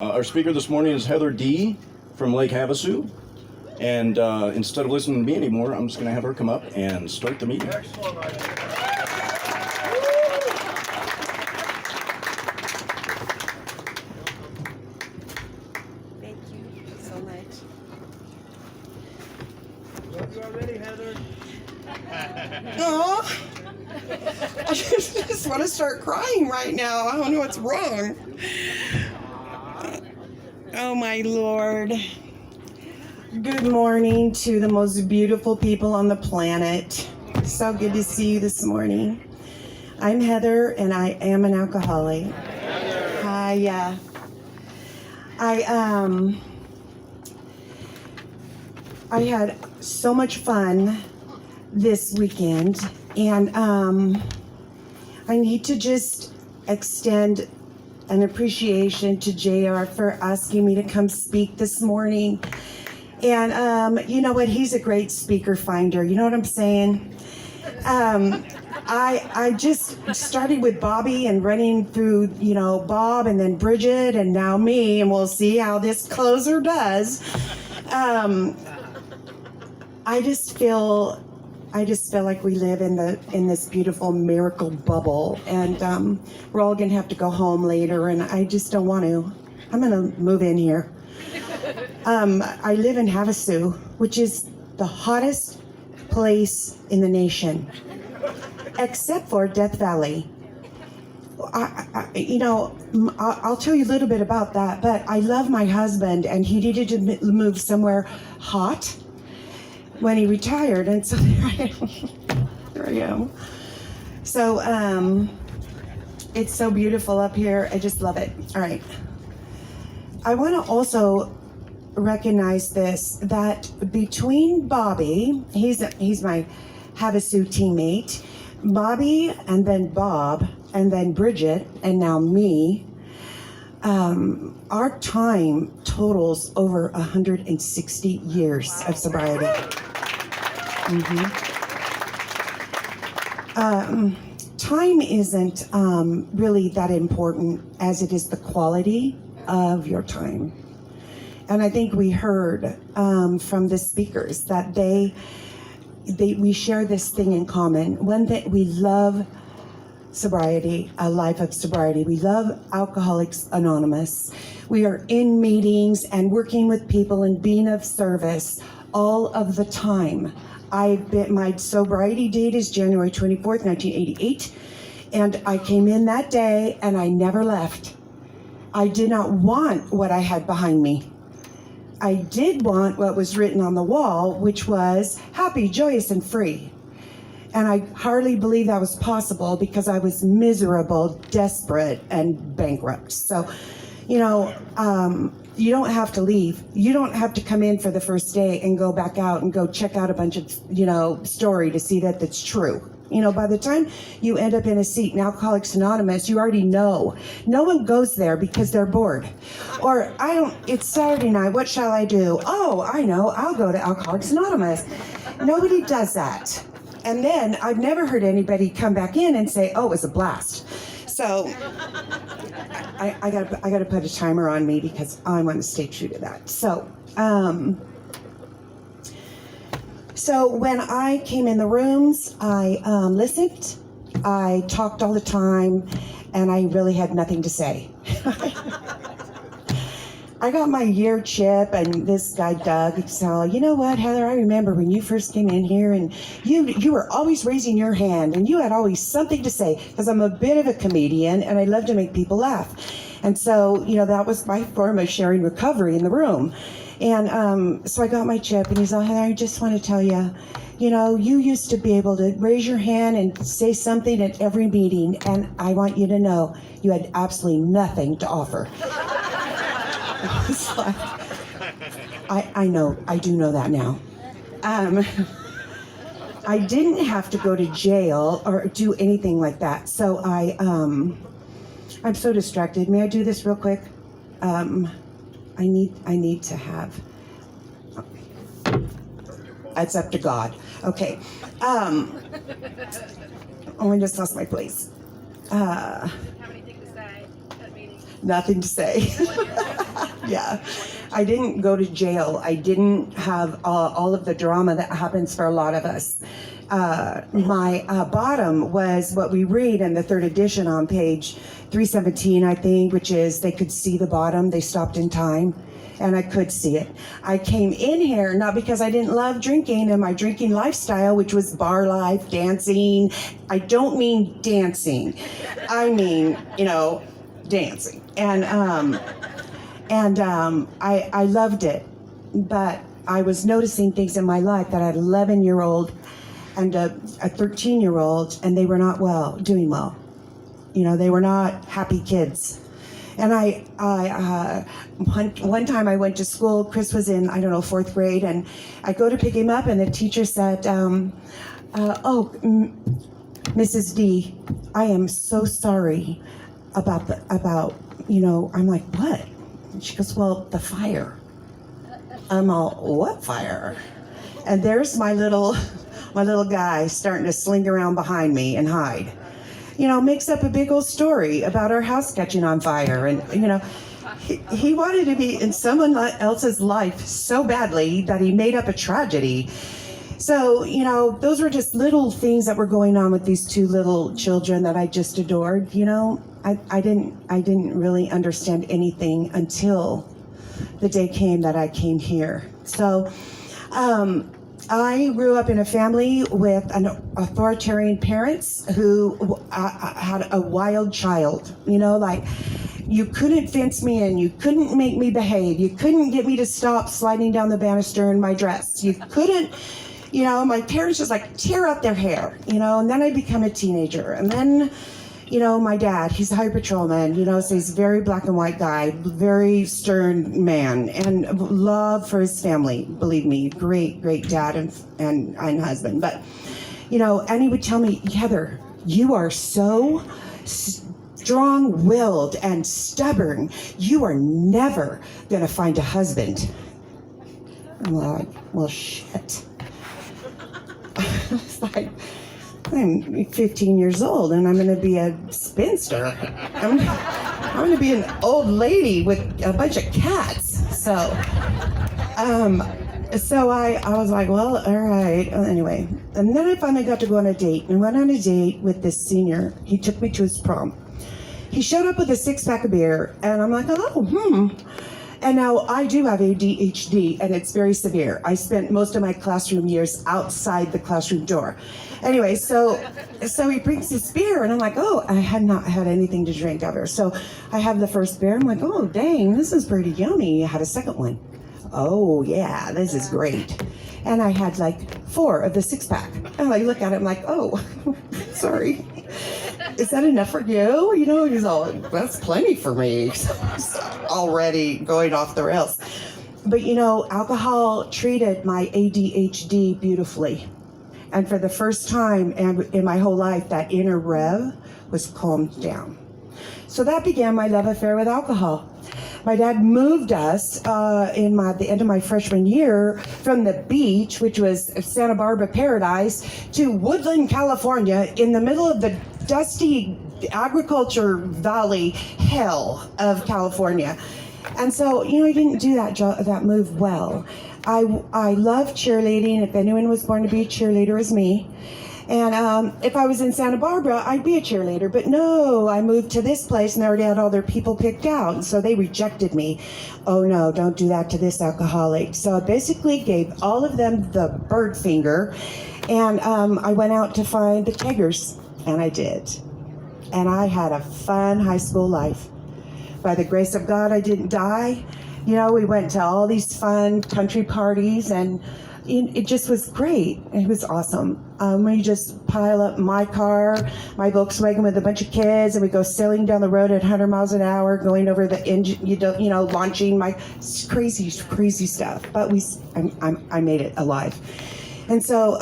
Our speaker this morning is Heather D. from Lake Havasu. And instead of listening to me anymore, I'm just going to have her come up and start the meeting. Excellent. Thank you so much. Love you already, Heather. Oh, I just want to start crying right now. I don't know what's wrong. Oh, my Lord. Good morning to the most beautiful people on the planet. So good to see you this morning. I'm Heather, and I am an alcoholic. Hi, I had so much fun this weekend, and I need to just extend an appreciation to JR for asking me to come speak this morning. And you know what? He's a great speaker finder. You know what I'm saying? I just started with Bobby and running through, Bob and then Bridget and now me, and we'll see how this closer does. I just feel like we live in this beautiful miracle bubble, and we're all gonna have to go home later, and I just don't want to. I'm gonna move in here. I live in Havasu, which is the hottest place in the nation, except for Death Valley. I'll tell you a little bit about that, but I love my husband, and he needed to move somewhere hot when he retired, and so there I am. So it's so beautiful up here. I just love it. All right. I want to also recognize this, that between Bobby, he's my Havasu teammate, Bobby, and then Bob, and then Bridget, and now me, our time totals over 160 years of sobriety. Time isn't really that important as it is the quality of your time. And I think we heard from the speakers that we share this thing in common. One, that we love sobriety, a life of sobriety. We love Alcoholics Anonymous. We are in meetings and working with people and being of service all of the time. My sobriety date is January 24th, 1988, and I came in that day and I never left. I did not want what I had behind me. I did want what was written on the wall, which was happy, joyous, and free. And I hardly believe that was possible because I was miserable, desperate, and bankrupt. So, you don't have to leave. You don't have to come in for the first day and go back out and go check out a bunch of, story to see that that's true. By the time you end up in a seat in Alcoholics Anonymous, you already know. No one goes there because they're bored. Or, it's Saturday night, what shall I do? Oh, I know, I'll go to Alcoholics Anonymous. Nobody does that. And then I've never heard anybody come back in and say, oh, it was a blast. So I gotta put a timer on me because I want to stay true to that. So when I came in the rooms, I listened, I talked all the time, and I really had nothing to say. I got my year chip, and this guy, Doug, said, you know what, Heather, I remember when you first came in here, and you were always raising your hand, and you had always something to say, because I'm a bit of a comedian, and I love to make people laugh. And so, that was my form of sharing recovery in the room. And so I got my chip, and he's all, Heather, I just want to tell you, you used to be able to raise your hand and say something at every meeting, and I want you to know you had absolutely nothing to offer. Like, I know, I do know that now. I didn't have to go to jail or do anything like that. So I'm so distracted. May I do this real quick? I need to have. It's up to God. Okay. Oh, I just lost my place. Have anything to say at meetings? Nothing to say. Yeah. I didn't go to jail. I didn't have all of the drama that happens for a lot of us. My bottom was what we read in the third edition on page 317, I think, which is they could see the bottom. They stopped in time. And I could see it. I came in here not because I didn't love drinking and my drinking lifestyle, which was bar life, dancing. I don't mean dancing. I mean, dancing. And I loved it. But I was noticing things in my life that I had an 11-year-old and a 13-year-old, and they were not doing well. They were not happy kids. And one time I went to school, Chris was in, 4th grade, and I go to pick him up, and the teacher said, Mrs. D, I am so sorry about, I'm like, what? And she goes, well, the fire. I'm all, what fire? And there's my little guy starting to sling around behind me and hide. Makes up a big old story about our house catching on fire. And, he wanted to be in someone else's life so badly that he made up a tragedy. So, those were just little things that were going on with these two little children that I just adored. I didn't really understand anything until the day came that I came here. So, I grew up in a family with an authoritarian parents who had a wild child. You couldn't fence me in, you couldn't make me behave, you couldn't get me to stop sliding down the banister in my dress. You couldn't, my parents just tear out their hair, and then I become a teenager. And then, my dad, he's a highway patrolman, so he's a very black and white guy, very stern man, and love for his family, believe me, great dad and husband. But, and he would tell me, Heather, you are so strong-willed and stubborn, you are never going to find a husband. I'm like, well, shit. It's like, I'm 15 years old and I'm going to be a spinster. I'm going to be an old lady with a bunch of cats. So I was like, well, all right. Anyway, and then I finally got to go on a date, and went on a date with this senior. He took me to his prom. He showed up with a 6-pack of beer, and I'm like, And now I do have ADHD, and it's very severe. I spent most of my classroom years outside the classroom door. Anyway, so he brings this beer, and I'm like, I had not had anything to drink ever. So I have the first beer. I'm like, oh, dang, this is pretty yummy. I had a second one. Oh, yeah, this is great. And I had 4 of the 6-pack. And I look at it, I'm like, oh, sorry. Is that enough for you? He's all, that's plenty for me. Already going off the rails. But alcohol treated my ADHD beautifully. And for the first time in my whole life, that inner rev was calmed down. So that began my love affair with alcohol. My dad moved us the end of my freshman year from the beach, which was Santa Barbara Paradise, to Woodland, California, in the middle of the dusty agriculture valley hell of California. And so, I didn't do that move well. I love cheerleading. If anyone was born to be a cheerleader, it was me. And if I was in Santa Barbara, I'd be a cheerleader. But no, I moved to this place and they already had all their people picked out. And so they rejected me. Oh no, don't do that to this alcoholic. So I basically gave all of them the bird finger. And I went out to find the keggers. And I did. And I had a fun high school life. By the grace of God, I didn't die. We went to all these fun country parties, and it just was great. It was awesome. We just pile up my car, my Volkswagen with a bunch of kids, and we go sailing down the road at 100 miles an hour, going over the engine, launching my crazy stuff. But I made it alive. And so,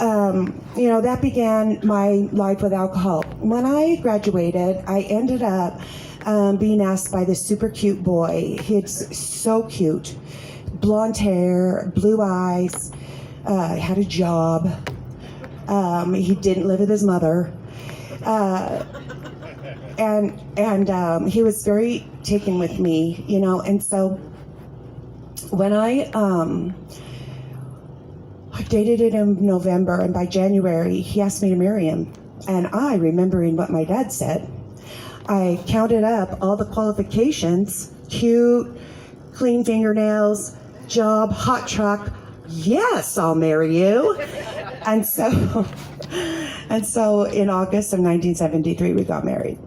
that began my life with alcohol. When I graduated, I ended up being asked by this super cute boy. He's so cute. Blonde hair, blue eyes, had a job. He didn't live with his mother. And he was very taken with me, and so when I dated it in November, and by January, he asked me to marry him. And I, remembering what my dad said, I counted up all the qualifications: cute, clean fingernails, job, hot truck. Yes, I'll marry you. And so in August of 1973, we got married.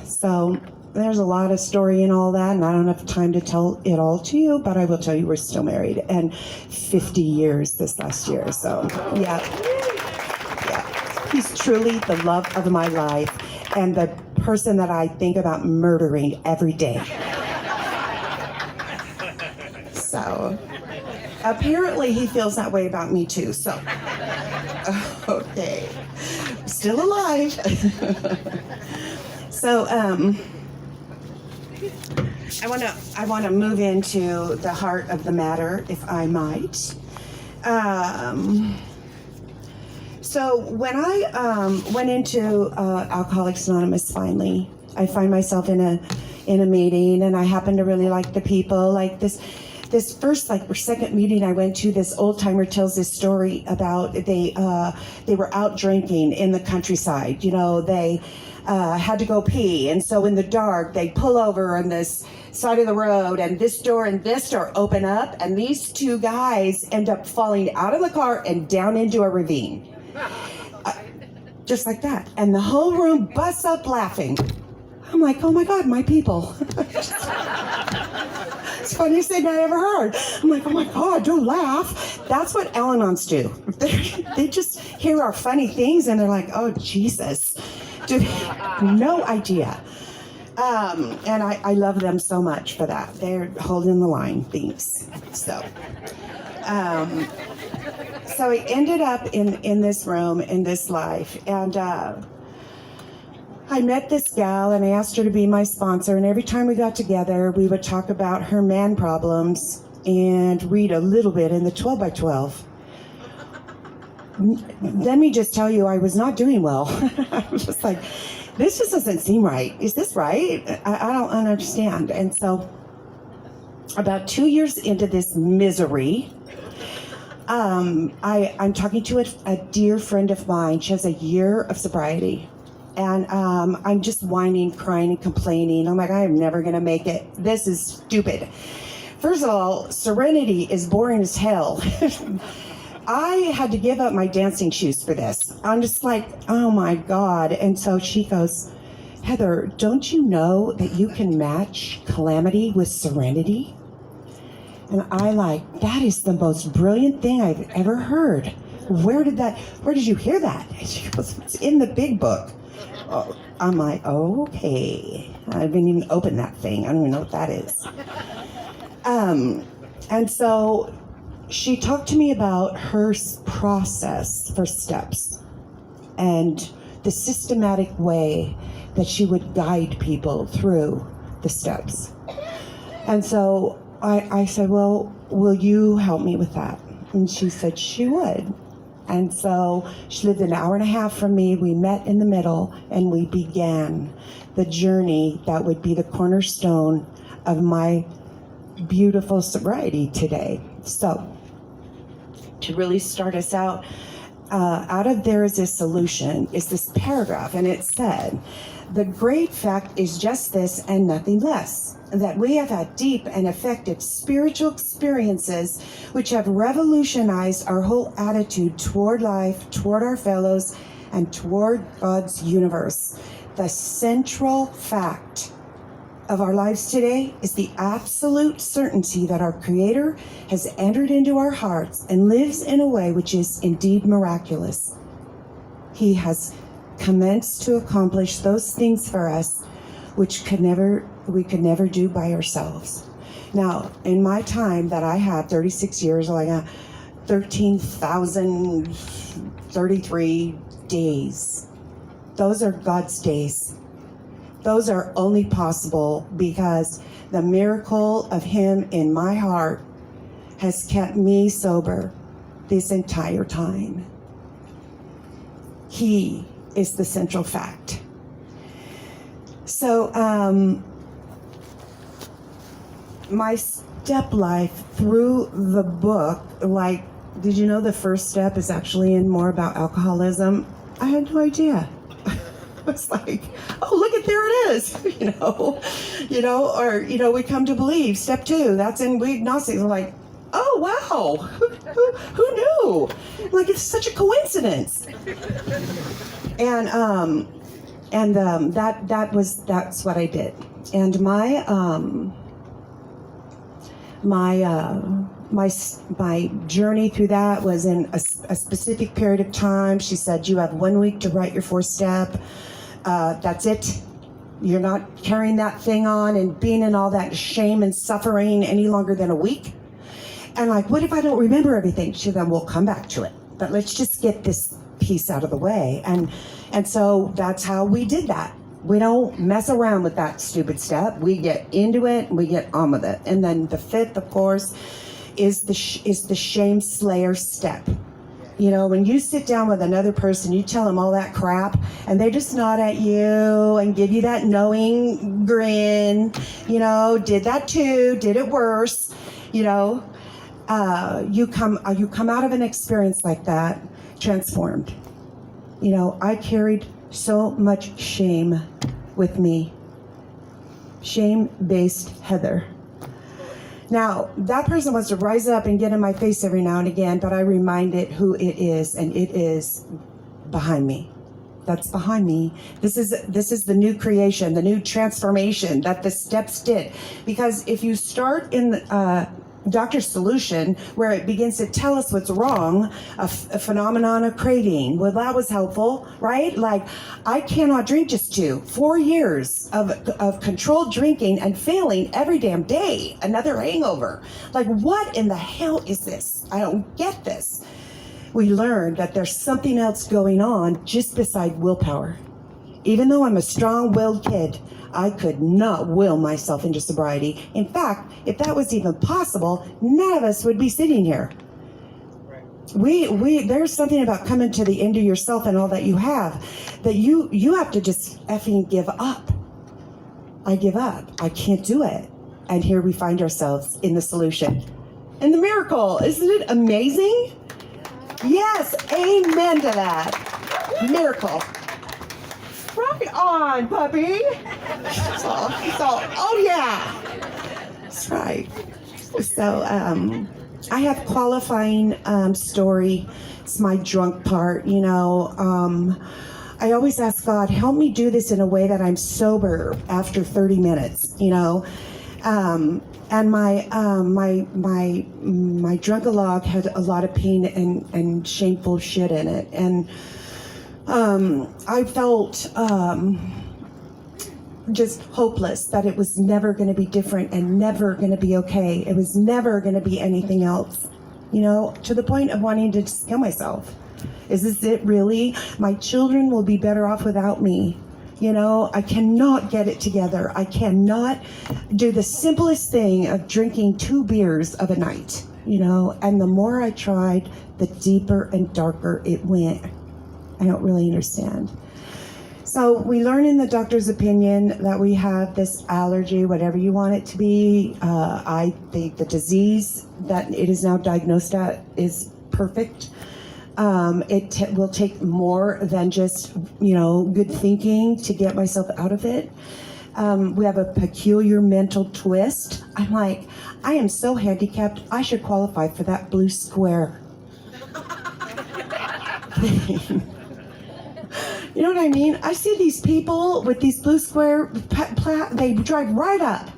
So there's a lot of story in all that, and I don't have time to tell it all to you, but I will tell you we're still married, and 50 years this last year. So yeah. He's truly the love of my life and the person that I think about murdering every day. So apparently he feels that way about me too. So okay, still alive. So I want to move into the heart of the matter, if I might. So when I went into Alcoholics Anonymous, finally, I find myself in a meeting, and I happen to really like the people. Like this first or second meeting I went to, this old timer tells this story about they were out drinking in the countryside. You know, they had to go pee, and so in the dark they pull over on this side of the road, and this door open up, and these two guys end up falling out of the car and down into a ravine. Just like that. And the whole room busts up laughing. I'm like, oh my God, my people. It's the funniest thing I ever heard. I'm like, oh my God, don't laugh. That's what Al-Anons do. They just hear our funny things and they're like, oh, Jesus. Dude, no idea. And I love them so much for that. They're holding the line, things. So I ended up in this room, in this life, and I met this gal, and I asked her to be my sponsor, and every time we got together, we would talk about her man problems and read a little bit in the 12 by 12. Let me just tell you, I was not doing well. I was just like, this just doesn't seem right. Is this right? I don't understand. And so about 2 years into this misery, I'm talking to a dear friend of mine. She has a year of sobriety. And I'm just whining, crying, and complaining. I'm like, I am never going to make it. This is stupid. First of all, Serenity is boring as hell. I had to give up my dancing shoes for this. I'm just like, oh my God. And so she goes, Heather, don't you know that you can match calamity with serenity? And that is the most brilliant thing I've ever heard. Where did you hear that? And she goes, it's in the big book. Oh, I'm like, oh, okay. I haven't even opened that thing. I don't even know what that is. And so she talked to me about her process for steps and the systematic way that she would guide people through the steps. And so I said, well, will you help me with that? And she said she would. And so she lived an hour and a half from me. We met in the middle, and we began the journey that would be the cornerstone of my beautiful sobriety today. So to really start us out of There Is a Solution is this paragraph, and it said, the great fact is just this and nothing less, that we have had deep and effective spiritual experiences which have revolutionized our whole attitude toward life, toward our fellows, and toward God's universe. The central fact of our lives today is the absolute certainty that our Creator has entered into our hearts and lives in a way which is indeed miraculous. He has commenced to accomplish those things for us which we could never do by ourselves. Now, in my time that I had, 36 years, I got 13,033 days. Those are God's days. Those are only possible because the miracle of Him in my heart has kept me sober this entire time. He is the central fact. So step life through the book. Like, did you know the first step is actually in more about alcoholism? I had no idea. I was like, oh, look at, there it is, or we come to believe, step 2, that's in we agnostics. I'm like, oh, wow, who knew? Like, it's such a coincidence. And that's what I did. And my journey through that was in a specific period of time. She said, you have 1 week to write your 4th step. That's it. You're not carrying that thing on and being in all that shame and suffering any longer than a week. And like, what if I don't remember everything? She said, we'll come back to it. But let's just get this piece out of the way. And so that's how we did that. We don't mess around with that stupid step. We get into it and we get on with it. And then the 5th, of course, is the shame slayer step. When you sit down with another person, you tell them all that crap, and they just nod at you and give you that knowing grin. Did that too, did it worse. You come out of an experience like that transformed. I carried so much shame with me. Shame-based Heather. Now, that person wants to rise up and get in my face every now and again, but I remind it who it is, and it is behind me. That's behind me. This is the new creation, the new transformation that the steps did. Because if you start in Doctor's solution, where it begins to tell us what's wrong, a phenomenon of craving. Well, that was helpful, right? Like, I cannot drink just 4 years of controlled drinking and failing every damn day. Another hangover. Like, what in the hell is this? I don't get this. We learned that there's something else going on just beside willpower. Even though I'm a strong-willed kid, I could not will myself into sobriety. In fact, if that was even possible, none of us would be sitting here. There's something about coming to the end of yourself and all that you have, that you have to just effing give up. I give up. I can't do it. And here we find ourselves in the solution. And the miracle, isn't it amazing? Yes, amen to that. Miracle. Right on, puppy. Oh yeah. That's right. So I have qualifying story. It's my drunk part, I always ask God, help me do this in a way that I'm sober after 30 minutes, And my drunk-a-log had a lot of pain and shameful shit in it. And I felt just hopeless that it was never going to be different and never going to be okay. It was never going to be anything else, to the point of wanting to just kill myself. Is this it really? My children will be better off without me. I cannot get it together. I cannot do the simplest thing of drinking 2 beers of a night, and the more I tried, the deeper and darker it went. I don't really understand. So we learn in the doctor's opinion that we have this allergy, whatever you want it to be. I think the disease that it is now diagnosed at is perfect. It will take more than just, good thinking to get myself out of it. We have a peculiar mental twist. I'm like, I am so handicapped, I should qualify for that blue square. You know what I mean? I see these people with these blue square, they drive right up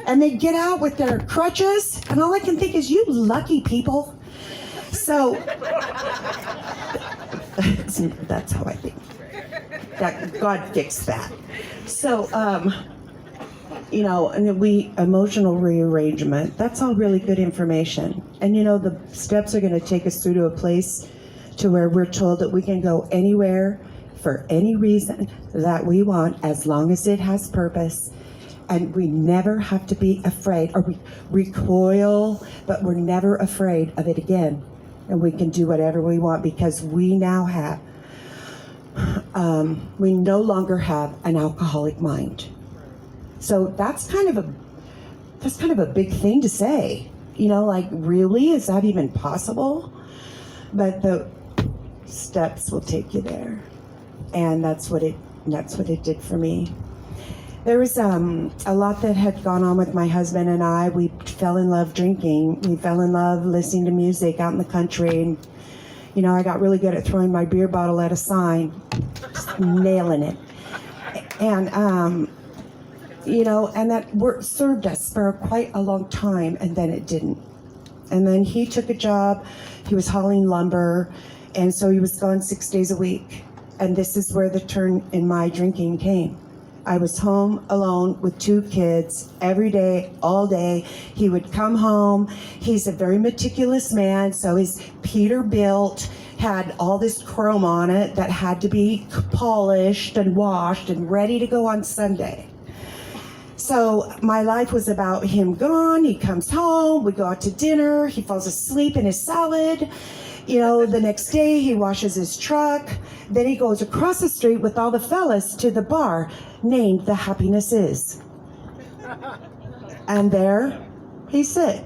and they get out with their crutches, and all I can think is, you lucky people. So that's how I think. That God fixed that. So, and emotional rearrangement, that's all really good information. And the steps are going to take us through to a place to where we're told that we can go anywhere for any reason that we want, as long as it has purpose. And we never have to be afraid, or we recoil, but we're never afraid of it again. And we can do whatever we want, because we now have, we no longer have an alcoholic mind. So that's kind of that's kind of a big thing to say. You know, like, really? Is that even possible? But the steps will take you there. And that's what it did for me. There was a lot that had gone on with my husband and I. We fell in love drinking. We fell in love listening to music out in the country. And, you know, I got really good at throwing my beer bottle at a sign, just nailing it. And, you know, and that served us for quite a long time, and then it didn't. And then he took a job. He was hauling lumber, and so he was gone 6 days a week. And this is where the turn in my drinking came. I was home alone with 2 kids every day, all day. He would come home. He's a very meticulous man, so his Peterbilt had all this chrome on it that had to be polished and washed and ready to go on Sunday. So my life was about him gone. He comes home, we go out to dinner, he falls asleep in his salad. You know, the next day he washes his truck. Then he goes across the street with all the fellas to the bar named The Happiness Is. And there he sit.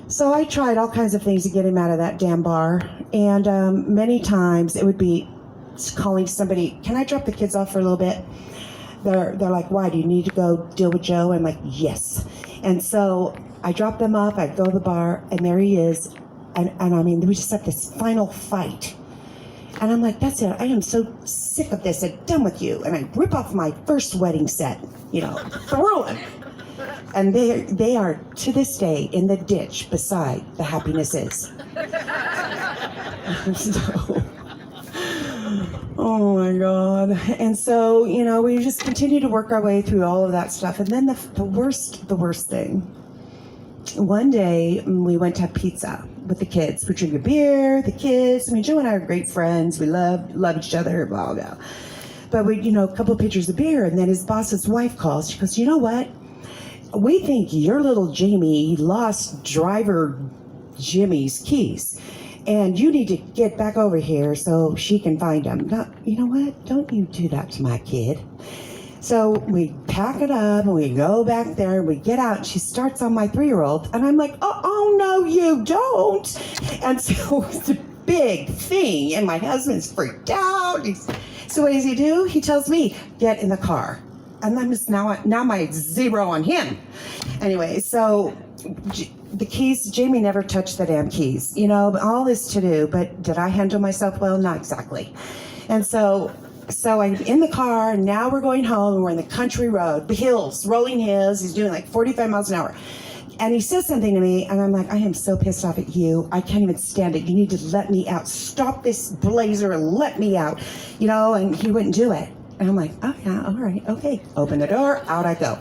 So I tried all kinds of things to get him out of that damn bar. And many times it would be calling somebody, can I drop the kids off for a little bit? They're like, why, do you need to go deal with Joe? I'm like, yes. And so I dropped them off, I'd go to the bar, and there he is. And I mean, we just had this final fight. And I'm like, that's it, I am so sick of this and done with you. And I rip off my first wedding set, you know, throw it. And they are, to this day, in the ditch beside The Happiness Is. So, oh my God. And so, you know, we just continue to work our way through all of that stuff. And then the worst thing. One day we went to have pizza with the kids. We're drinking beer, the kids. I mean, Joe and I are great friends. We love each other, blah, blah. But we, you know, a couple of pitchers of beer, and then his boss's wife calls. She goes, you know what? We think your little Jamie lost driver Jimmy's keys, and you need to get back over here so she can find them. Now, you know what? Don't you do that to my kid. So we pack it up and we go back there and we get out, and she starts on my 3-year-old, and I'm like, oh no, you don't. And so it's a big thing, and my husband's freaked out. So what does he do? He tells me, get in the car. And I'm just now my zero on him. Anyway, so the keys, Jamie never touched the damn keys, you know, all this to do, but did I handle myself well? Not exactly. And so I'm in the car, and now we're going home, and we're in the country road, the hills, rolling hills. He's doing like 45 miles an hour. And he says something to me, and I'm like, I am so pissed off at you. I can't even stand it. You need to let me out. Stop this blazer and let me out. You know, and he wouldn't do it. And I'm like, oh yeah, all right, okay. Open the door, out I go.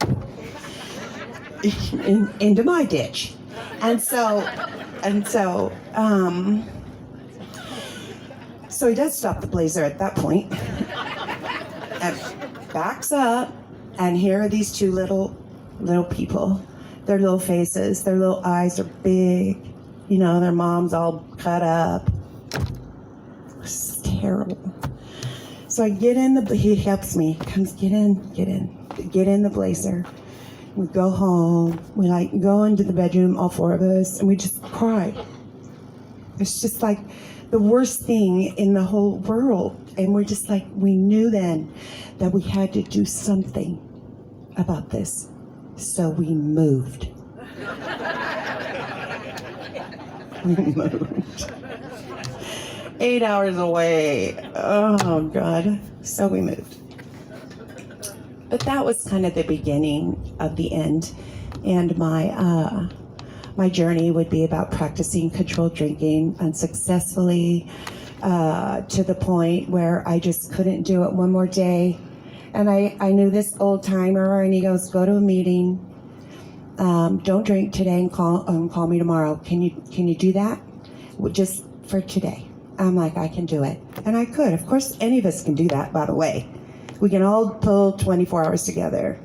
Into my ditch. So he does stop the blazer at that point. And backs up, and here are these 2 little people. Their little faces, their little eyes are big. You know, their mom's all cut up. It's terrible. So I get in he helps me, comes get in the blazer. We go home, we like go into the bedroom, all 4 of us, and we just cry. It's just like the worst thing in the whole world. And we're just like, we knew then that we had to do something about this. So we moved. We moved. 8 hours away. Oh God. So we moved. But that was kind of the beginning of the end. And my journey would be about practicing controlled drinking unsuccessfully, to the point where I just couldn't do it one more day. And I knew this old timer, and he goes, go to a meeting, don't drink today, and call me tomorrow. Can you do that? Well, just for today. I'm like, I can do it. And I could. Of course, any of us can do that, by the way. We can all pull 24 hours together.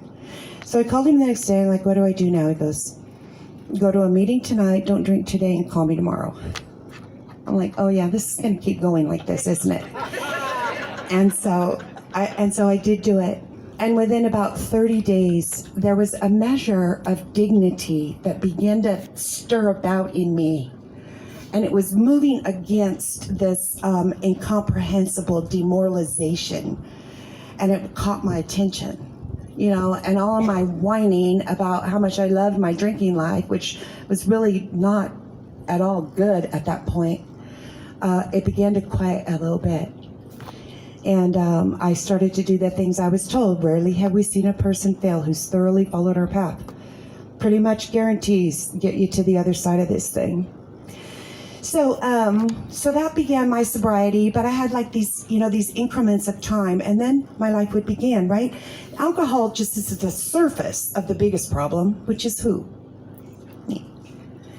So I called him the next day, and like, what do I do now? He goes, go to a meeting tonight, don't drink today, and call me tomorrow. I'm like, oh yeah, this is going to keep going like this, isn't it? And so I did do it. And within about 30 days, there was a measure of dignity that began to stir about in me. And it was moving against this incomprehensible demoralization. And it caught my attention. And all of my whining about how much I loved my drinking life, which was really not at all good at that point, it began to quiet a little bit. And I started to do the things I was told. Rarely have we seen a person fail who's thoroughly followed our path. Pretty much guarantees get you to the other side of this thing. So that began my sobriety, but I had like these increments of time, and then my life would begin, right? Alcohol just is the surface of the biggest problem, which is who? Me.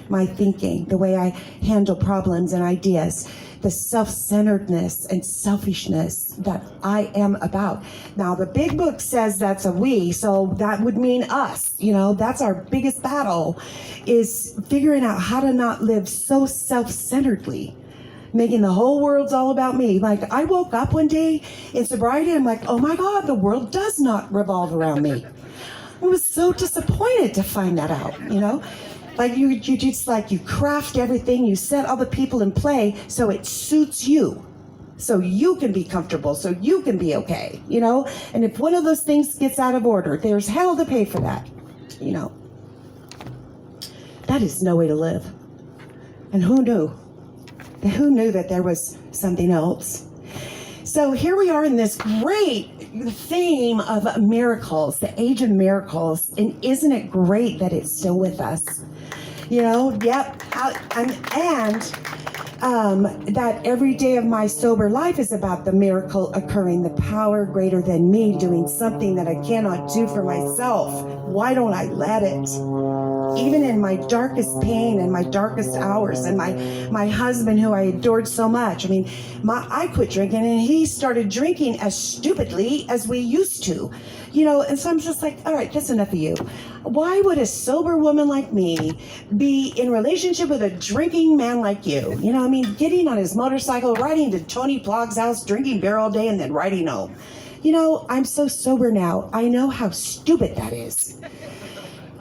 My thinking, the way I handle problems and ideas, the self-centeredness and selfishness that I am about. Now, the big book says that's a we, so that would mean us. That's our biggest battle, is figuring out how to not live so self-centeredly, making the whole world's all about me. Like, I woke up one day in sobriety, I'm like, oh my God, the world does not revolve around me. I was so disappointed to find that out, Like you just you craft everything, you set all the people in play so it suits you, so you can be comfortable, so you can be okay, And if one of those things gets out of order, there's hell to pay for that, That is no way to live. And who knew? Who knew that there was something else? So here we are in this great theme of miracles, the age of miracles, and isn't it great that it's still with us? Yep. That every day of my sober life is about the miracle occurring, the power greater than me doing something that I cannot do for myself. Why don't I let it? Even in my darkest pain and my darkest hours, and my husband, who I adored so much. I quit drinking and he started drinking as stupidly as we used to, and so I'm just like, all right, that's enough of you. Why would a sober woman like me be in relationship with a drinking man like you? Getting on his motorcycle, riding to Tony Plog's house, drinking beer all day, and then riding home. I'm so sober now. I know how stupid that is.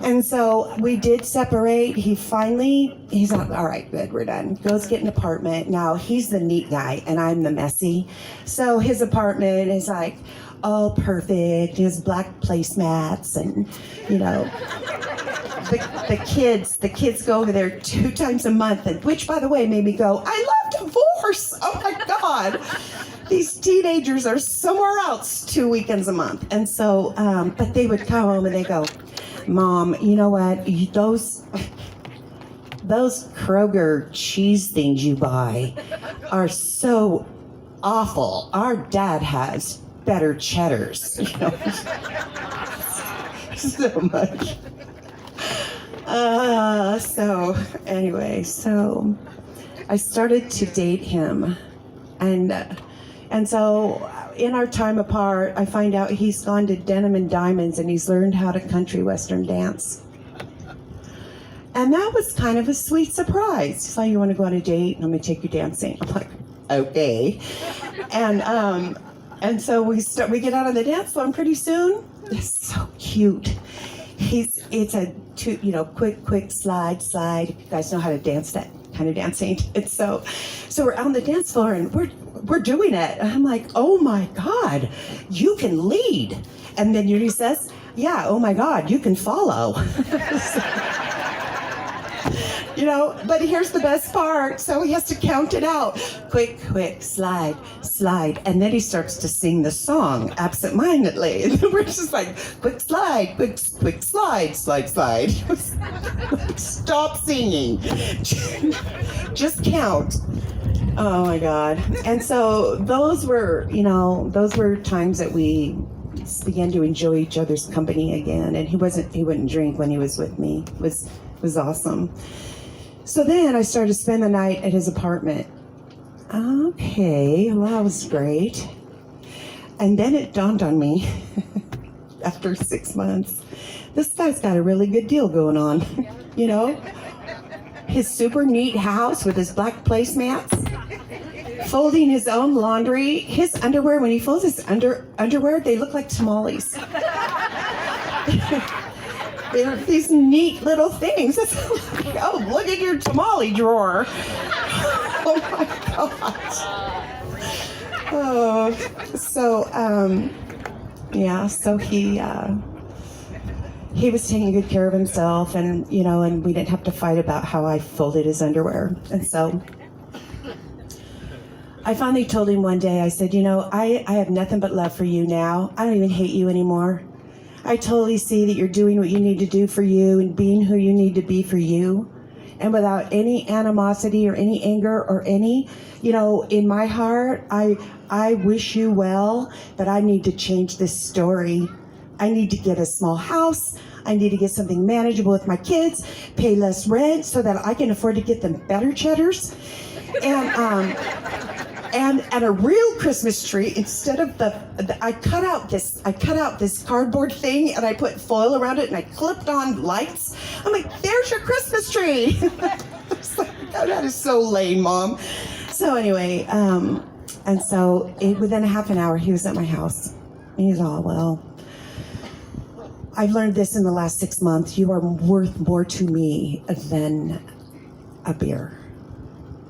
And so we did separate. He's like, all right, good, we're done. Goes get an apartment. Now, he's the neat guy, and I'm the messy. So his apartment is like all perfect. He has black placemats, and, the kids go over there 2 times a month, which, by the way, made me go, I love divorce. Oh, my God. These teenagers are somewhere else 2 weekends a month. And so, but they would come home and they go, Mom, you know what? Those Kroger cheese things you buy are so awful. Our dad has better cheddars, so much. So I started to date him, and so in our time apart, I find out he's gone to Denim and Diamonds and he's learned how to country western dance. And that was kind of a sweet surprise. He's like, you want to go on a date? Let me take you dancing. I'm like, okay. And so we get out on the dance floor, and pretty soon, it's so cute. It's a quick slide. You guys know how to dance that kind of dancing. It's so we're on the dance floor and we're doing it. And I'm like, oh my God, you can lead. And then Yuri says, yeah, oh my God, you can follow. But here's the best part. So he has to count it out. Quick, slide. And then he starts to sing the song absentmindedly. And we're just like, quick slide, quick slide. Stop singing. Just count. Oh my God. And so those were times that we began to enjoy each other's company again. And he wouldn't drink when he was with me. It was awesome. So then I started to spend the night at his apartment. Okay, well, that was great. And then it dawned on me, after 6 months, this guy's got a really good deal going on, His super neat house with his black placemats, folding his own laundry. His underwear, when he folds his underwear, they look like tamales. They're these neat little things. It's like, oh, look at your tamale drawer. Oh my gosh. Oh, so yeah, so he was taking good care of himself, and and we didn't have to fight about how I folded his underwear. And so I finally told him one day, I said, I have nothing but love for you now. I don't even hate you anymore. I totally see that you're doing what you need to do for you and being who you need to be for you. And without any animosity or any anger or any, in my heart, I wish you well, but I need to change this story. I need to get a small house. I need to get something manageable with my kids, pay less rent so that I can afford to get them better cheddars. And a real Christmas tree instead of I cut out this cardboard thing and I put foil around it and I clipped on lights. I'm like, there's your Christmas tree. It's like, oh, that is so lame, Mom. So anyway, and so within a half an hour he was at my house. And he's all, well, I've learned this in the last 6 months. You are worth more to me than a beer.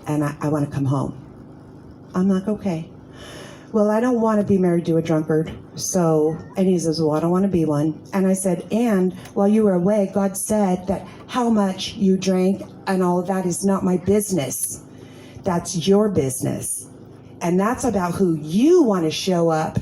And I want to come home. I'm like, okay. Well, I don't want to be married to a drunkard. And he says, well, I don't want to be one. And I said, and while you were away, God said that how much you drank and all of that is not my business. That's your business. And that's about who you want to show up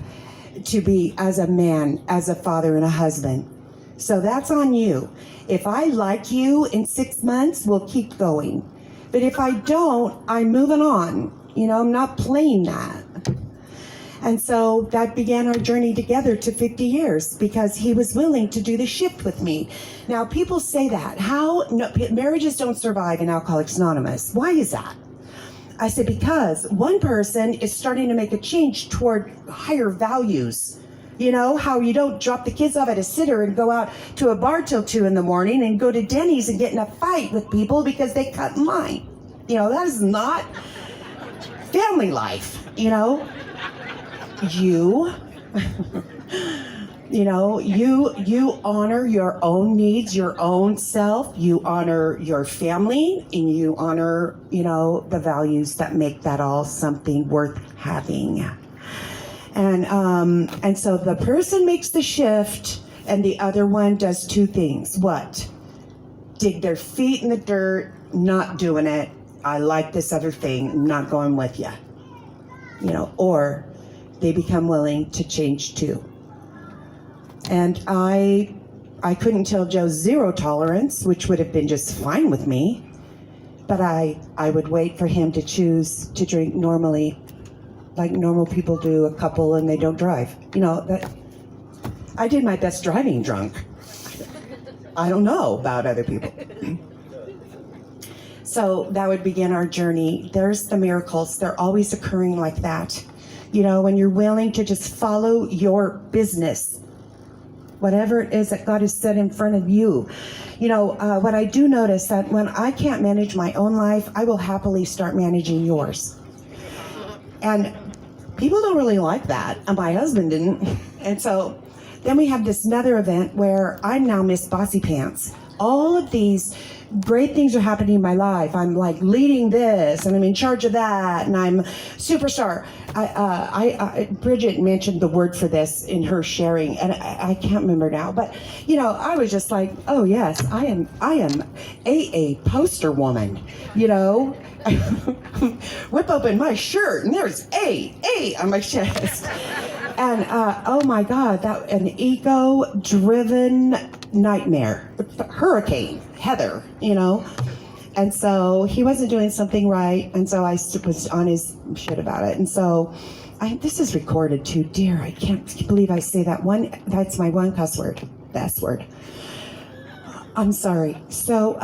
to be as a man, as a father and a husband. So that's on you. If I like you in 6 months, we'll keep going. But if I don't, I'm moving on. I'm not playing that. And so that began our journey together to 50 years because he was willing to do the shift with me. Now, people say that. Marriages don't survive in Alcoholics Anonymous. Why is that? I said, because one person is starting to make a change toward higher values. How you don't drop the kids off at a sitter and go out to a bar till 2 in the morning and go to Denny's and get in a fight with people because they cut in line. That is not family life. You honor your own needs, your own self, you honor your family, and you honor, the values that make that all something worth having. And so the person makes the shift and the other one does 2 things. What? Dig their feet in the dirt, not doing it. I like this other thing, not going with you. Or they become willing to change too. And I couldn't tell Joe 0 tolerance, which would have been just fine with me. But I would wait for him to choose to drink normally, like normal people do, a couple, and they don't drive. That I did my best driving drunk. I don't know about other people. So that would begin our journey. There's the miracles. They're always occurring like that. When you're willing to just follow your business, whatever it is that God has set in front of you. What I do notice that when I can't manage my own life, I will happily start managing yours. And people don't really like that. And my husband didn't. And so then we have this another event where I'm now Miss Bossy Pants. All of these great things are happening in my life. I'm like leading this, and I'm in charge of that, and I'm superstar. Bridget mentioned the word for this in her sharing, and I can't remember now. But I was just like, oh yes, I am AA poster woman. Whip open my shirt, and there's A on my chest. And oh my God, that an ego-driven nightmare, hurricane, Heather, And so he wasn't doing something right, and so I was on his shit about it. And so this is recorded too, dear. I can't believe I say that one. That's my one cuss word, best word. I'm sorry. So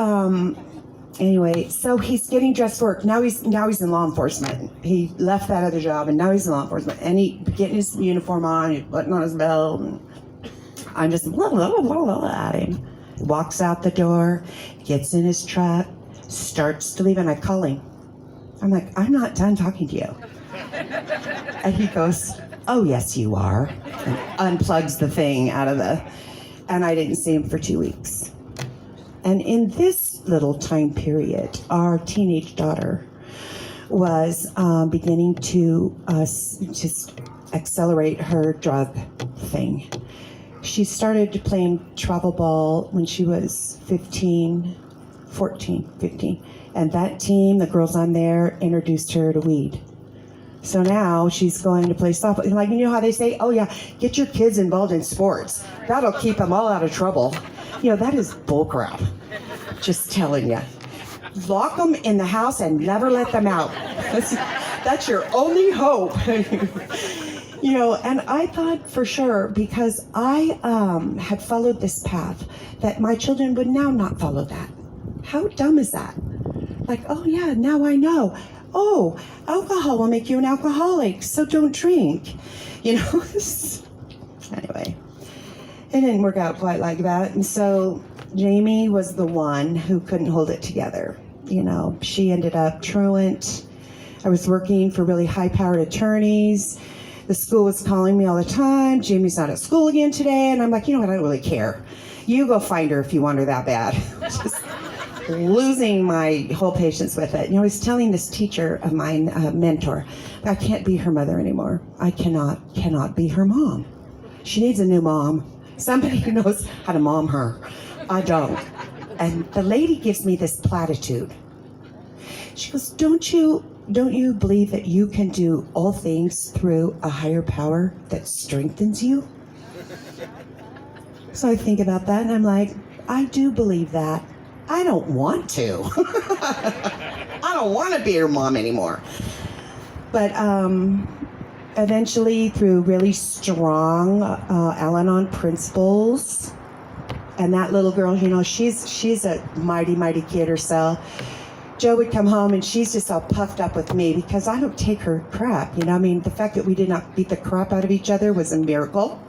anyway, so he's getting dressed for work. Now he's in law enforcement. He left that other job and now he's in law enforcement. And he getting his uniform on, he's putting on his belt, and I'm just blah, blah, blah, blah, at him. He walks out the door, gets in his truck, starts to leave, and I call him. I'm like, I'm not done talking to you. And he goes, oh, yes, you are. And unplugs the thing out of and I didn't see him for 2 weeks. And in this little time period, our teenage daughter was beginning to just accelerate her drug thing. She started playing travel ball when she was 15. And that team, the girls on there, introduced her to weed. So now she's going to play softball. Like, you know how they say, oh yeah, get your kids involved in sports. That'll keep them all out of trouble. You know, that is bullcrap. Just telling you. Lock them in the house and never let them out. That's your only hope. You know, and I thought for sure, because I had followed this path, that my children would now not follow that. How dumb is that? Like, oh yeah, now I know. Oh, alcohol will make you an alcoholic, so don't drink. You know? Anyway, it didn't work out quite like that. And so Jamie was the one who couldn't hold it together. You know, she ended up truant. I was working for really high-powered attorneys. The school was calling me all the time. Jamie's not at school again today. And I'm like, you know what, I don't really care. You go find her if you want her that bad. Just losing my whole patience with it. You know, I was telling this teacher of mine, mentor, I can't be her mother anymore. I cannot be her mom. She needs a new mom. Somebody who knows how to mom her. I don't. And the lady gives me this platitude. She goes, don't you believe that you can do all things through a higher power that strengthens you? So I think about that and I'm like, I do believe that. I don't want to. I don't want to be her mom anymore. But eventually, through really strong Al-Anon principles, and that little girl, you know, she's a mighty, mighty kid herself. Joe would come home and she's just all puffed up with me because I don't take her crap. You know, I mean, the fact that we did not beat the crap out of each other was a miracle.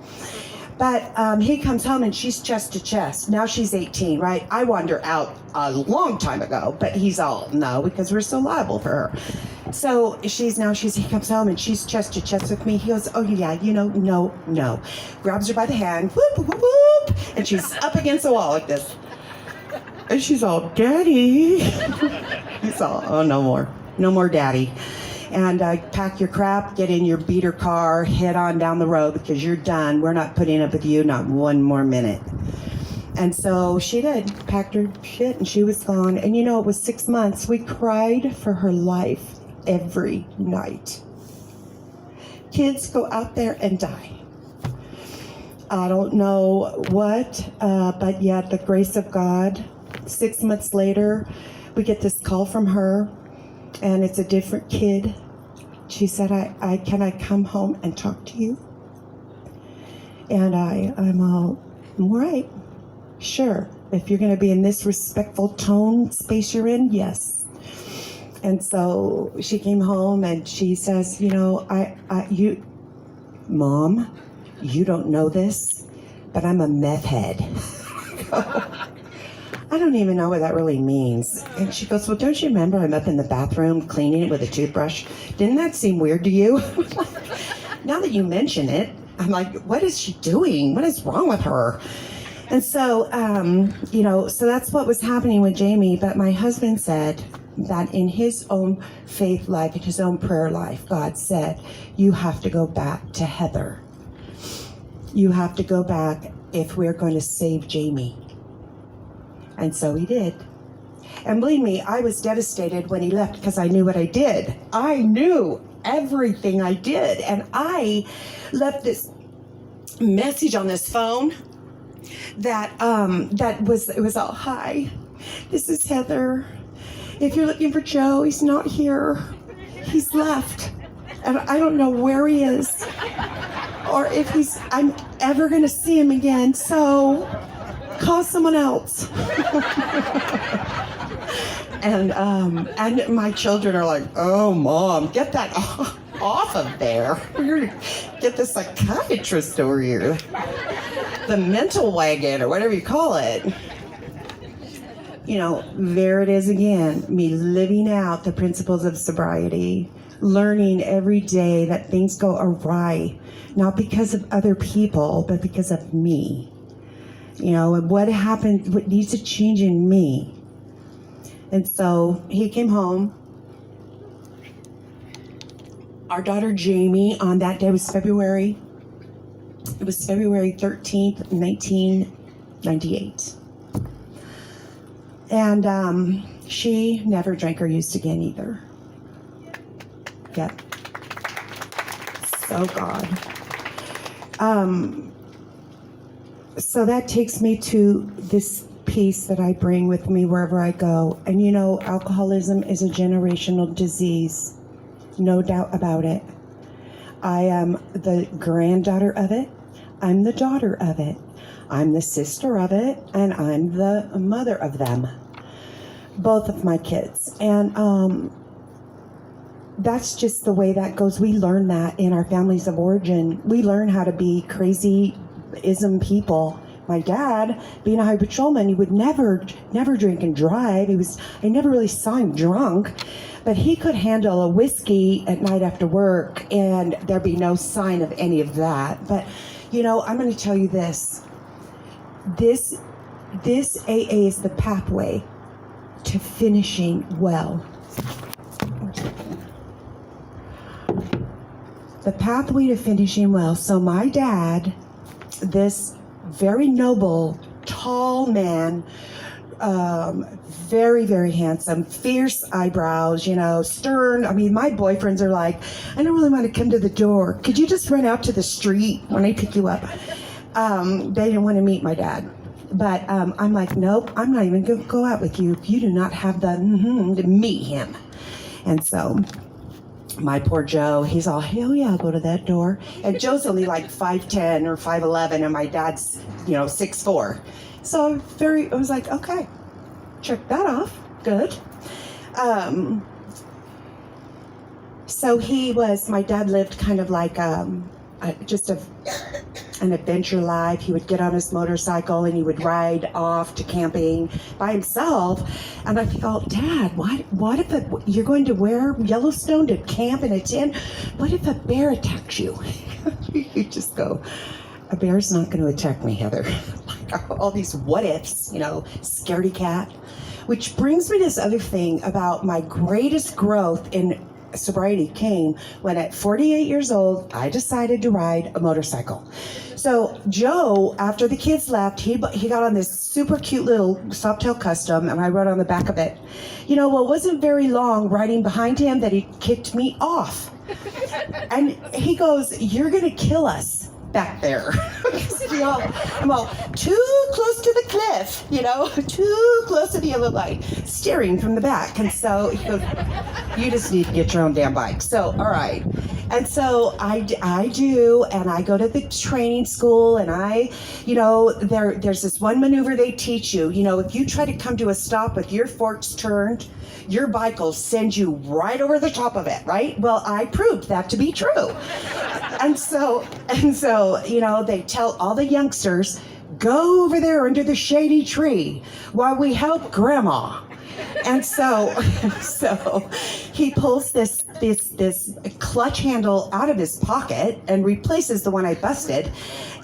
But he comes home and she's chest to chest. Now she's 18, right? I wandered out a long time ago, but he's all, no, because we're so liable for her. So he comes home and she's chest to chest with me. He goes, oh yeah, you know, no. Grabs her by the hand, whoop, whoop, whoop, and she's up against the wall like this. And she's all, Daddy. He's all, oh, no more Daddy. And pack your crap, get in your beater car, head on down the road because you're done. We're not putting up with you not one more minute. And so she did, packed her shit and she was gone. And you know, it was 6 months. We cried for her life every night. Kids go out there and die. I don't know what, but yet the grace of God. 6 months later, we get this call from her, and it's a different kid. She said, can I come home and talk to you? And I'm all right, sure. If you're going to be in this respectful tone space you're in, yes. And so she came home and she says, you know, Mom, you don't know this, but I'm a meth head. I don't even know what that really means. And she goes, well, don't you remember I'm up in the bathroom cleaning it with a toothbrush? Didn't that seem weird to you? Now that you mention it, I'm like, what is she doing? What is wrong with her? And so, you know, so that's what was happening with Jamie. But my husband said that in his own faith life, in his own prayer life, God said, you have to go back to Heather. You have to go back if we're going to save Jamie. And so he did. And believe me, I was devastated when he left because I knew what I did. I knew everything I did. And I left this message on this phone that it was all, hi, this is Heather. If you're looking for Joe, he's not here. He's left. And I don't know where he is or if I'm ever going to see him again. So call someone else. And my children are like, oh, Mom, get that off of there. We're going to get the psychiatrist over here. The mental wagon or whatever you call it. You know, there it is again, me living out the principles of sobriety learning every day that things go awry, not because of other people, but because of me. You know, and what happened, what needs to change in me. And so he came home. Our daughter Jamie, on that day was February 13th, 1998. And she never drank or used again either. Yep. So God. So that takes me to this piece that I bring with me wherever I go. And you know, alcoholism is a generational disease. No doubt about it. I am the granddaughter of it. I'm the daughter of it. I'm the sister of it. And I'm the mother of them. Both of my kids. And that's just the way that goes. We learn that in our families of origin. We learn how to be crazy-ism people. My dad, being a high patrolman, he would never drink and drive. I never really saw him drunk, but he could handle a whiskey at night after work, and there'd be no sign of any of that. But, you know, I'm going to tell you this. This AA is the pathway to finishing well. The pathway to finishing well. So my dad, this very noble, tall man, very, very handsome, fierce eyebrows, you know, stern. I mean, my boyfriends are like, I don't really want to come to the door. Could you just run out to the street when I pick you up? They didn't want to meet my dad. But I'm like, nope, I'm not even going to go out with you if you do not have the to meet him. And so my poor Joe, he's all, hell yeah, I'll go to that door. And Joe's only like 5'10" or 5'11", and my dad's, 6'4". So I was like, okay, check that off, good. So my dad lived kind of like just an adventure life. He would get on his motorcycle and he would ride off to camping by himself. And I thought, Dad, what if you're going to wear Yellowstone to camp in a tent? What if a bear attacks you? You just go, a bear's not going to attack me, Heather. Like all these what ifs, scaredy cat. Which brings me to this other thing about my greatest growth in sobriety came when at 48 years old, I decided to ride a motorcycle. So Joe, after the kids left, he got on this super cute little Softail Custom, and I rode on the back of it. It wasn't very long riding behind him that he kicked me off. And he goes, you're gonna kill us back there. I'm all too close to the cliff, too close to the yellow light, steering from the back. And so he goes, you just need to get your own damn bike. So, all right. And so I do, and I go to the training school, and there's this one maneuver they teach you. If you try to come to a stop with your forks turned, your bike will send you right over the top of it, right? Well, I proved that to be true. And so, they tell all the youngsters, go over there under the shady tree while we help Grandma. And so he pulls this clutch handle out of his pocket and replaces the one I busted.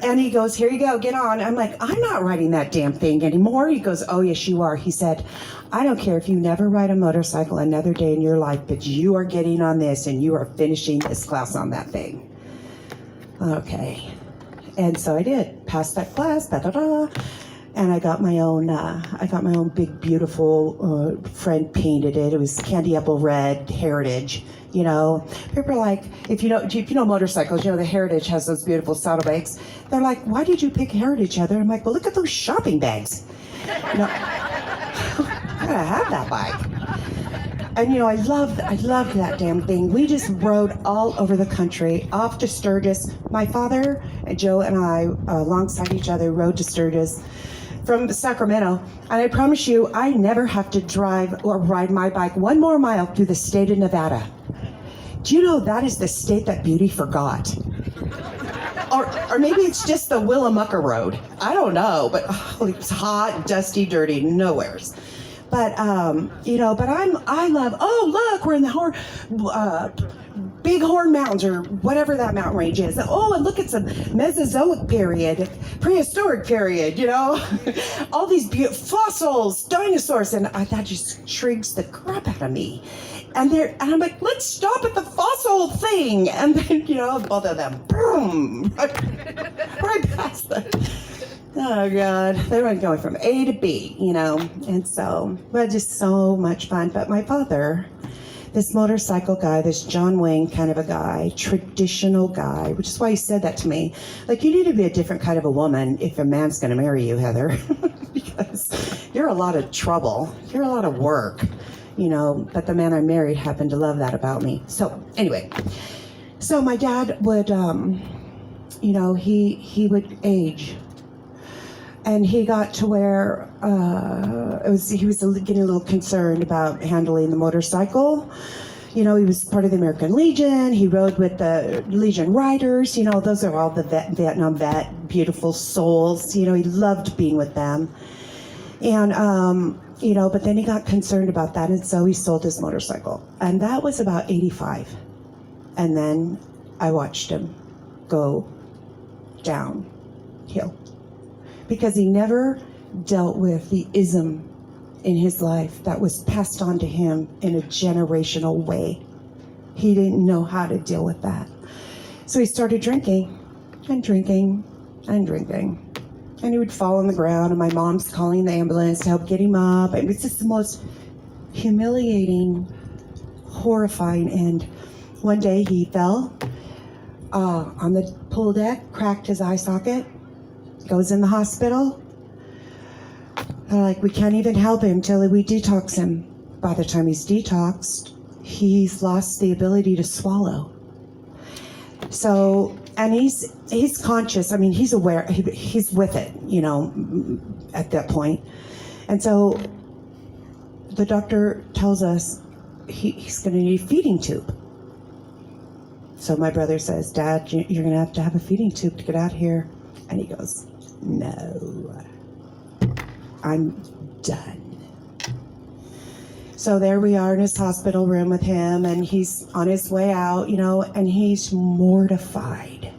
And he goes, here you go, get on. I'm like, I'm not riding that damn thing anymore. He goes, oh, yes, you are. He said, I don't care if you never ride a motorcycle another day in your life, but you are getting on this and you are finishing this class on that thing. Okay. And so I did, passed that class, and I got my own big, beautiful, friend painted it. It was candy apple red Heritage, People are like, if you know motorcycles, the Heritage has those beautiful saddlebags. They're like, why did you pick Heritage, Heather? I'm like, well, look at those shopping bags. I gotta have that bike. And I loved that damn thing. We just rode all over the country, off to Sturgis. My father, Joe, and I, alongside each other, rode to Sturgis from Sacramento. And I promise you, I never have to drive or ride my bike one more mile through the state of Nevada. Do you know that is the state that Beauty forgot? Or maybe it's just the Willamucca Road. I don't know, but it was hot, dusty, dirty, nowheres. But but I love. Oh, look, we're in the Bighorn Mountains or whatever that mountain range is. Oh, and look, it's a Mesozoic period, prehistoric period. All these fossils, dinosaurs, and that just intrigues the crap out of me. And I'm like, let's stop at the fossil thing, and then both of them, boom, right past the. Oh God, they were going from A to B, and so, but just so much fun. But my father, this motorcycle guy, this John Wayne kind of a guy, traditional guy, which is why he said that to me. Like, you need to be a different kind of a woman if a man's going to marry you, Heather, because you're a lot of trouble. You're a lot of work, but the man I married happened to love that about me. So anyway, so my dad would, he would age. And he got to where he was getting a little concerned about handling the motorcycle. He was part of the American Legion. He rode with the Legion Riders. Those are all the Vietnam vet, beautiful souls. He loved being with them. And, but then he got concerned about that, and so he sold his motorcycle. And that was about 85. And then I watched him go downhill. Because he never dealt with the ism in his life that was passed on to him in a generational way. He didn't know how to deal with that. So he started drinking and drinking and drinking. And he would fall on the ground, and my mom's calling the ambulance to help get him up. It was just the most humiliating, horrifying end. One day he fell on the pool deck, cracked his eye socket, goes in the hospital. They're like, we can't even help him till we detox him. By the time he's detoxed, he's lost the ability to swallow. So, and he's conscious. I mean, he's aware. He's with it, at that point. And so the doctor tells us he's going to need a feeding tube. So my brother says, Dad, you're going to have a feeding tube to get out of here. And he goes, no, I'm done. So there we are in his hospital room with him, and he's on his way out, and he's mortified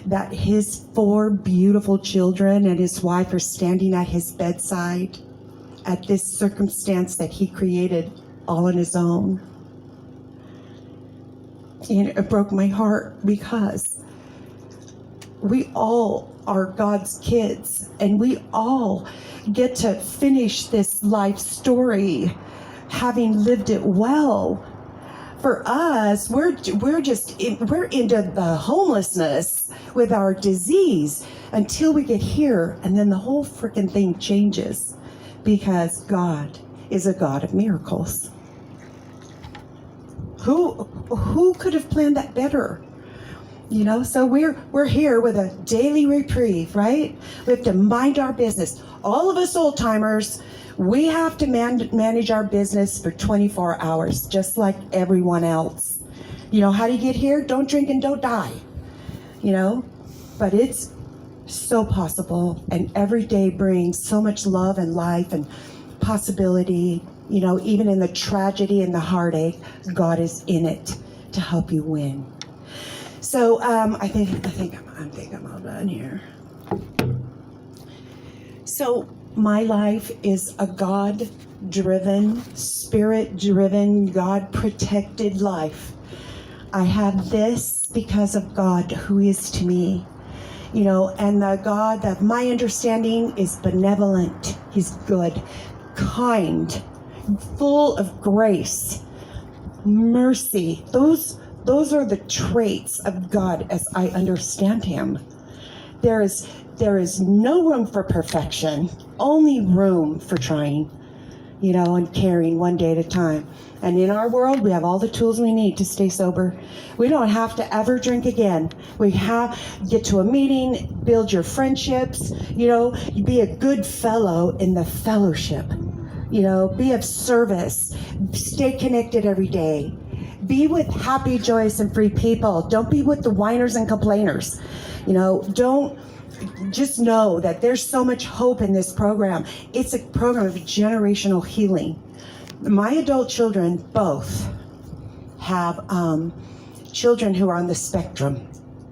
that his 4 beautiful children and his wife are standing at his bedside at this circumstance that he created all on his own. And it broke my heart because we all are God's kids, and we all get to finish this life story having lived it well. For us, we're into the homelessness with our disease until we get here, and then the whole freaking thing changes because God is a God of miracles. Who could have planned that better? So we're here with a daily reprieve, right? We have to mind our business. All of us old timers, we have to manage our business for 24 hours, just like everyone else. How do you get here? Don't drink and don't die. But it's so possible, and every day brings so much love and life and possibility. Even in the tragedy and the heartache, God is in it to help you win. So I think I'm all done here. So my life is a God-driven, Spirit-driven, God-protected life. I have this because of God, who is to me. And the God of my understanding is benevolent. He's good, kind, full of grace, mercy. Those are the traits of God as I understand him. There is no room for perfection, only room for trying, and caring one day at a time. And in our world, we have all the tools we need to stay sober. We don't have to ever drink again. Get to a meeting, build your friendships, be a good fellow in the fellowship, be of service, stay connected every day. Be with happy, joyous, and free people. Don't be with the whiners and complainers. Don't just know that there's so much hope in this program. It's a program of generational healing. My adult children both have children who are on the spectrum.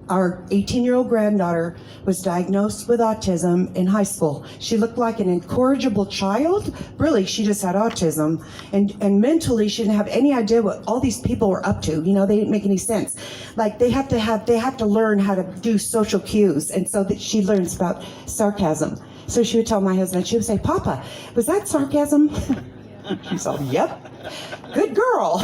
Our 18-year-old granddaughter was diagnosed with autism in high school. She looked like an incorrigible child. Really, she just had autism. And mentally, she didn't have any idea what all these people were up to. You know, they didn't make any sense. Like, they have to learn how to do social cues. And so that she learns about sarcasm. So she would tell my husband, she would say, "Papa, was that sarcasm?" He's all, "Yep. Good girl."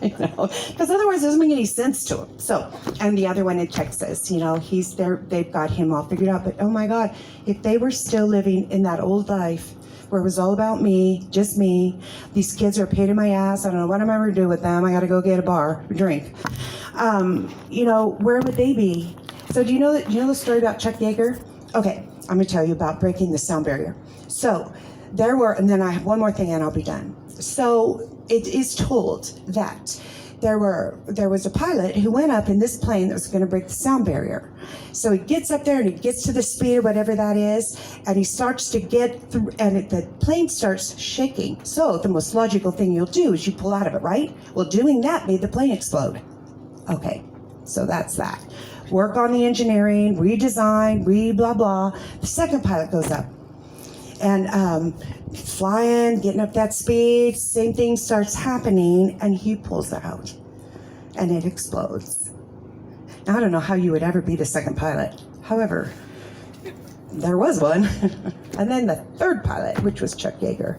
You know, because otherwise it doesn't make any sense to him. So, and the other one in Texas, you know, he's there, they've got him all figured out. But oh my God, if they were still living in that old life where it was all about me, just me, these kids are a pain in my ass, I don't know what I'm ever gonna do with them, I gotta go get a bar, a drink. You know, where would they be? So do you know the story about Chuck Yeager? Okay, I'm gonna tell you about breaking the sound barrier. So there were, and then I have one more thing and I'll be done. So it is told that there was a pilot who went up in this plane that was going to break the sound barrier. So he gets up there and he gets to the speed or whatever that is, and he starts to get through, and the plane starts shaking. So the most logical thing you'll do is you pull out of it, right? Well, doing that made the plane explode. Okay, so that's that. Work on the engineering, redesign, blah blah. The second pilot goes up. And flying, getting up that speed, same thing starts happening, and he pulls out, and it explodes. Now, I don't know how you would ever be the second pilot. However, there was one. And then the third pilot, which was Chuck Yeager.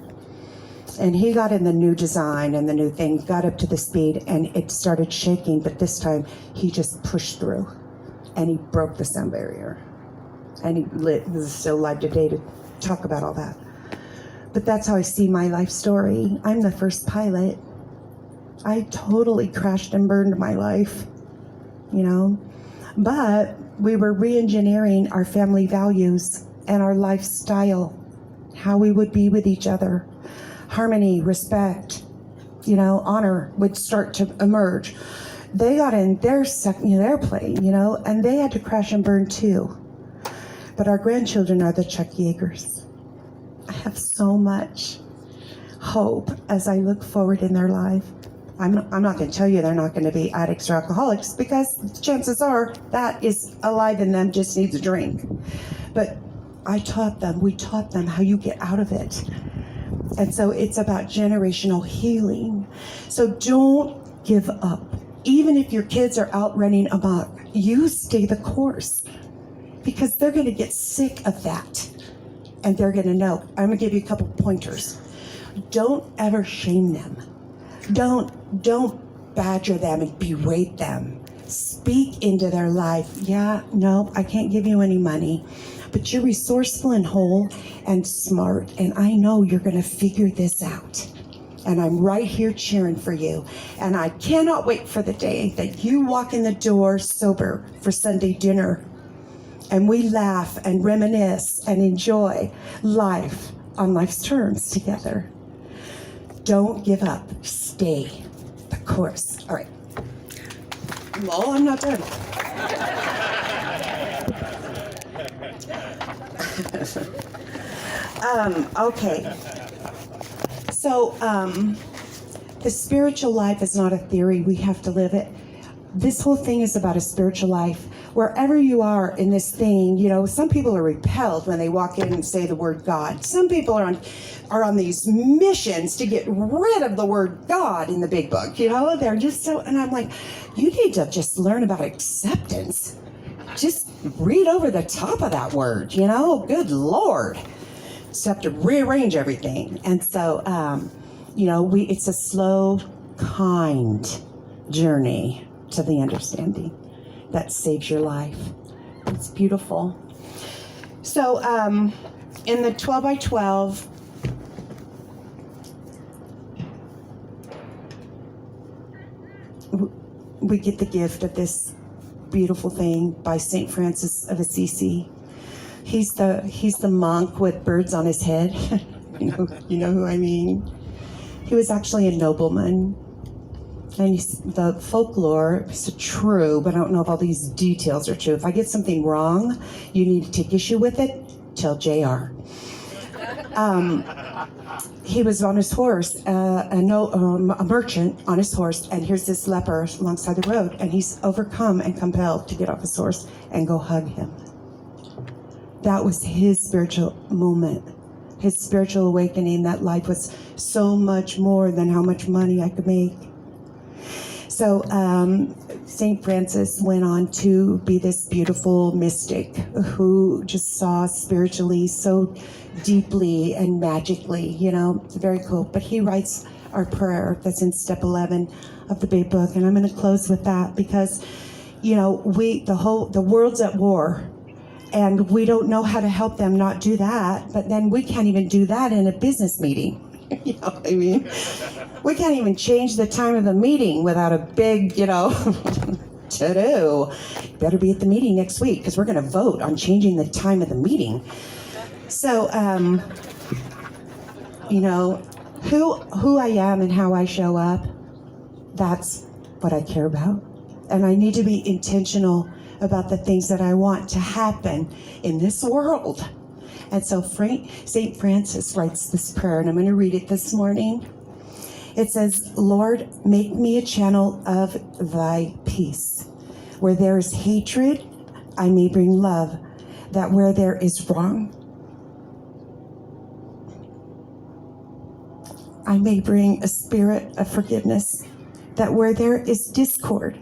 And he got in the new design and the new thing, got up to the speed, and it started shaking, but this time he just pushed through, and he broke the sound barrier. And he is still alive today to talk about all that. But that's how I see my life story. I'm the first pilot. I totally crashed and burned my life, you know. But we were re-engineering our family values and our lifestyle, how we would be with each other. Harmony, respect, you know, honor would start to emerge. They got in their airplane, you know, and they had to crash and burn too. But our grandchildren are the Chuck Yeagers. I have so much hope as I look forward in their life. I'm not going to tell you they're not going to be addicts or alcoholics, because chances are that is alive in them, just needs a drink. But we taught them how you get out of it. And so it's about generational healing. So don't give up. Even if your kids are out running amok, you stay the course. Because they're going to get sick of that. And they're going to know. I'm going to give you a couple pointers. Don't ever shame them. Don't badger them and berate them. Speak into their life. Yeah, no, I can't give you any money. But you're resourceful and whole and smart. And I know you're going to figure this out. And I'm right here cheering for you. And I cannot wait for the day that you walk in the door sober for Sunday dinner. And we laugh and reminisce and enjoy life on life's terms together. Don't give up. Stay the course. All right. No, I'm not done. Okay. So, the spiritual life is not a theory. We have to live it. This whole thing is about a spiritual life. Wherever you are in this thing, you know, some people are repelled when they walk in and say the word God. Some people are on these missions to get rid of the word God in the big book. You know, they're just so, and I'm like, you need to just learn about acceptance. Just read over the top of that word, you know, good Lord. Just have to rearrange everything. And so, you know, it's a slow, kind journey to the understanding that saves your life. It's beautiful. So in the 12 by 12, we get the gift of this beautiful thing by St. Francis of Assisi. He's the monk with birds on his head. You know who I mean. He was actually a nobleman. And the folklore is true, but I don't know if all these details are true. If I get something wrong, you need to take issue with it. Tell JR. He was on his horse, a merchant on his horse, and here's this leper alongside the road, and he's overcome and compelled to get off his horse and go hug him. That was his spiritual moment, his spiritual awakening, that life was so much more than how much money I could make. So St. Francis went on to be this beautiful mystic who just saw spiritually so deeply and magically, you know, it's very cool. But he writes our prayer that's in step 11 of the big book, and I'm going to close with that because, you know, the world's at war, and we don't know how to help them not do that, but then we can't even do that in a business meeting. You know what I mean? We can't even change the time of the meeting without a big, you know, to-do. Better be at the meeting next week because we're going to vote on changing the time of the meeting. So, you know, who I am and how I show up, that's what I care about. And I need to be intentional about the things that I want to happen in this world. And so St. Francis writes this prayer, and I'm going to read it this morning. It says, Lord, make me a channel of thy peace. Where there is hatred, I may bring love, that where there is wrong, I may bring a spirit of forgiveness, that where there is discord,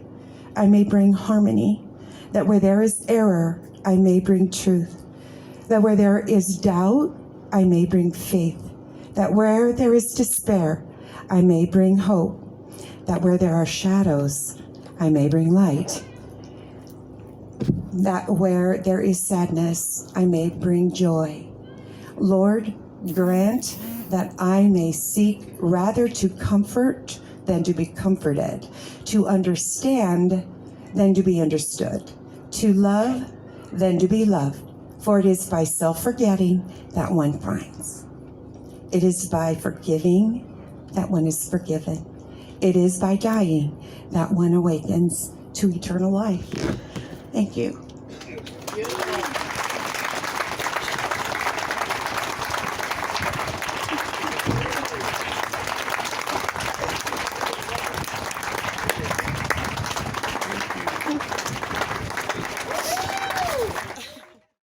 I may bring harmony, that where there is error, I may bring truth, that where there is doubt, I may bring faith, that where there is despair, I may bring hope, that where there are shadows, I may bring light, that where there is sadness, I may bring joy. Lord, grant that I may seek rather to comfort than to be comforted, to understand than to be understood, to love than to be loved. For it is by self-forgetting that one finds. It is by forgiving that one is forgiven. It is by dying that one awakens to eternal life. Thank you.